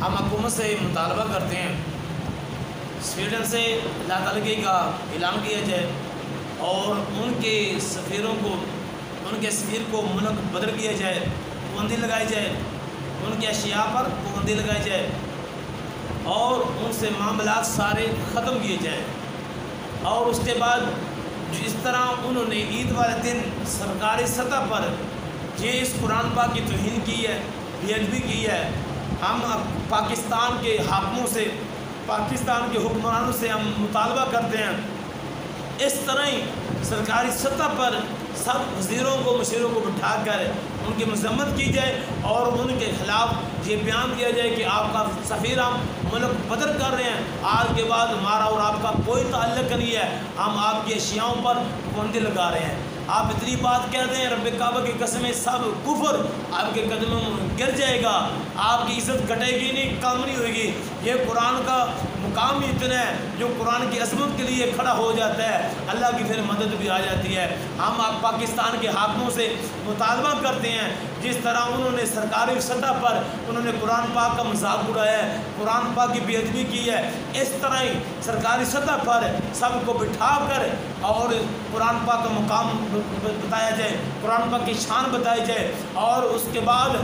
ہم حکومت سے مطالبہ کرتے ہیں سویڈن سے لا تعلقی کا اعلان کیا جائے اور ان کے سفیر کو ملک بدر کیا جائے، پابندی لگائی جائے، ان کے اشیاء پر پابندی لگائی جائے اور ان سے معاملات سارے ختم کیے جائیں۔ اور اس کے بعد جس طرح انہوں نے عید والے دن سرکاری سطح پر یہ اس قرآن پاک کی توہین کی ہے، بے ادبی کی ہے، ہم پاکستان کے حاکموں سے، پاکستان کے حکمرانوں سے ہم مطالبہ کرتے ہیں اس طرح ہی سرکاری سطح پر سب وزیروں کو، مشیروں کو بٹھا کر ان کی مذمت کی جائے اور ان کے خلاف یہ بیان دیا جائے کہ آپ کا سفیر ہم ملک بدر کر رہے ہیں، آج کے بعد ہمارا اور آپ کا کوئی تعلق نہیں ہے، ہم آپ کی اشیاؤں پر پابندی لگا رہے ہیں۔ آپ اتنی بات کہہ دیں رب کعبہ کی قسمیں سب کفر آپ کے قدموں میں گر جائے گا، آپ کی عزت گھٹے گی نہیں، کم نہیں ہوئے گی۔ یہ قرآن کا مقام ہی اتنا ہے جو قرآن کی عظمت کے لیے کھڑا ہو جاتا ہے، اللہ کی پھر مدد بھی آ جاتی ہے۔ ہم آپ پاکستان کے حاکموں سے مطالبہ کرتے ہیں جس طرح انہوں نے سرکاری سطح پر انہوں نے قرآن پاک کا مذاق اڑایا ہے، قرآن پاک کی بے ادبی کی ہے، اس طرح ہی سرکاری سطح پر سب کو بٹھا کر اور قرآن پاک کا مقام بتایا جائے، قرآن پاک کی شان بتائی جائے اور اس کے بعد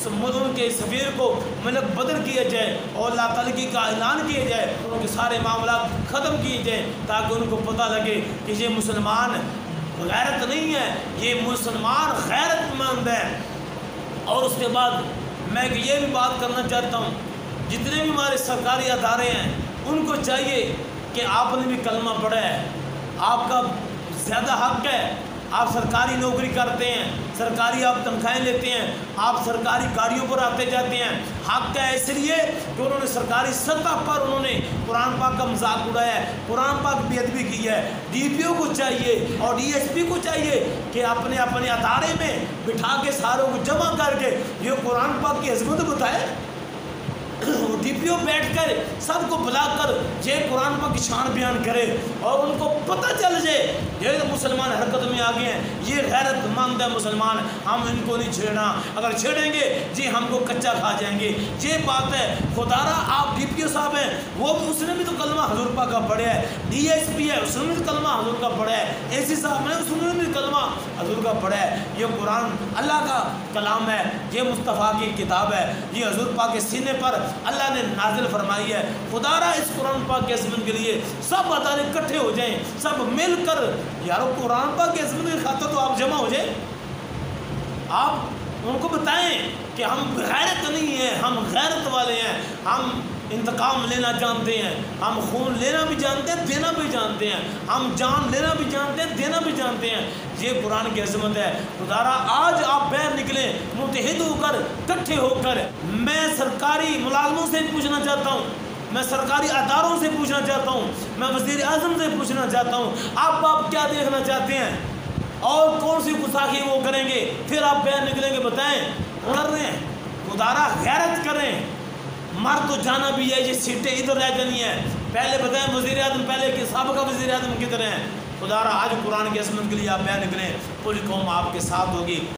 ان کے سفیر کو ملک بدر کیا جائے اور لا تعلقی کا اعلان کیا جائے، ان کے سارے معاملات ختم کیے جائیں تاکہ ان کو پتہ لگے کہ یہ مسلمان غیرت نہیں ہے، یہ مسلمان غیرت مند ہے۔ اور اس کے بعد میں یہ بھی بات کرنا چاہتا ہوں، جتنے بھی ہمارے سرکاری ادارے ہیں ان کو چاہیے کہ آپ نے بھی کلمہ پڑھا ہے، آپ کا زیادہ حق ہے، آپ سرکاری نوکری کرتے ہیں، سرکاری آپ تنخواہیں لیتے ہیں، آپ سرکاری گاڑیوں پر آتے جاتے ہیں، حق ہے اس لیے کہ انہوں نے سرکاری سطح پر انہوں نے قرآن پاک کا مذاق اڑایا ہے، قرآن پاک بے ادبی کی ہے۔ ڈی پی او کو چاہیے اور ڈی ایس پی کو چاہیے کہ اپنے ادارے میں بٹھا کے ساروں کو جمع کر کے یہ قرآن پاک کی عظمت بتائے۔ ڈی پی او بیٹھ کر سب کو بلا کر یہ قرآن پاک کی شان بیان کرے اور ان کو پتہ چل جائے یہ مسلمان حرکت میں آ گئے ہیں، یہ غیرت مند ہے مسلمان، ہم ان کو نہیں چھیڑنا، اگر چھیڑیں گے جی ہم کو کچا کھا جائیں گے۔ یہ بات ہے خدا را، آپ ڈی پی او صاحب ہیں، وہ اس نے بھی تو کلمہ حضور پاک کا پڑھا ہے، ڈی ایس پی ہے اس نے بھی کلمہ حضور کا پڑھا ہے، اے سی صاحب نے اس نے بھی کلمہ حضور کا پڑھا ہے۔ یہ قرآن اللہ کا کلام ہے، یہ مصطفیٰ کی کتاب ہے، یہ حضور پاک کے سینے پر اللہ نے نازل فرمائی ہے۔ خدا را اس قرآن پاک کی عظمت کے لیے سب ادارے اکٹھے ہو جائیں، سب مل کر یارو قرآن پاک کی عظمت کی خاطر تو آپ جمع ہو جائیں، آپ ان کو بتائیں کہ ہم غیرت نہیں ہیں، ہم غیرت والے ہیں، ہم انتقام لینا جانتے ہیں، ہم خون لینا بھی جانتے ہیں، دینا بھی جانتے ہیں، ہم جان لینا بھی جانتے ہیں، دینا بھی جانتے ہیں۔ یہ قرآن کی عظمت ہے۔ خدارا آج آپ باہر نکلیں متحد ہو کر، اکٹھے ہو کر۔ میں سرکاری ملازموں سے پوچھنا چاہتا ہوں، میں سرکاری اداروں سے پوچھنا چاہتا ہوں، میں وزیر اعظم سے پوچھنا چاہتا ہوں، آپ کیا دیکھنا چاہتے ہیں اور کون سی گستاخی وہ کریں گے، پھر آپ باہر نکلیں گے بتائیں کر رہے ہیں۔ خدارا غیرت کریں، مر تو جانا بھی ہے، یہ سیٹیں ادھر رہ جانی ہیں۔ پہلے بتائیں وزیر اعظم پہلے کے سابقہ وزیر اعظم کدھر ہیں؟ خدا را آج قرآن کی عظمت کے لیے آپ بیان کریں، پوری قوم آپ کے ساتھ ہوگی۔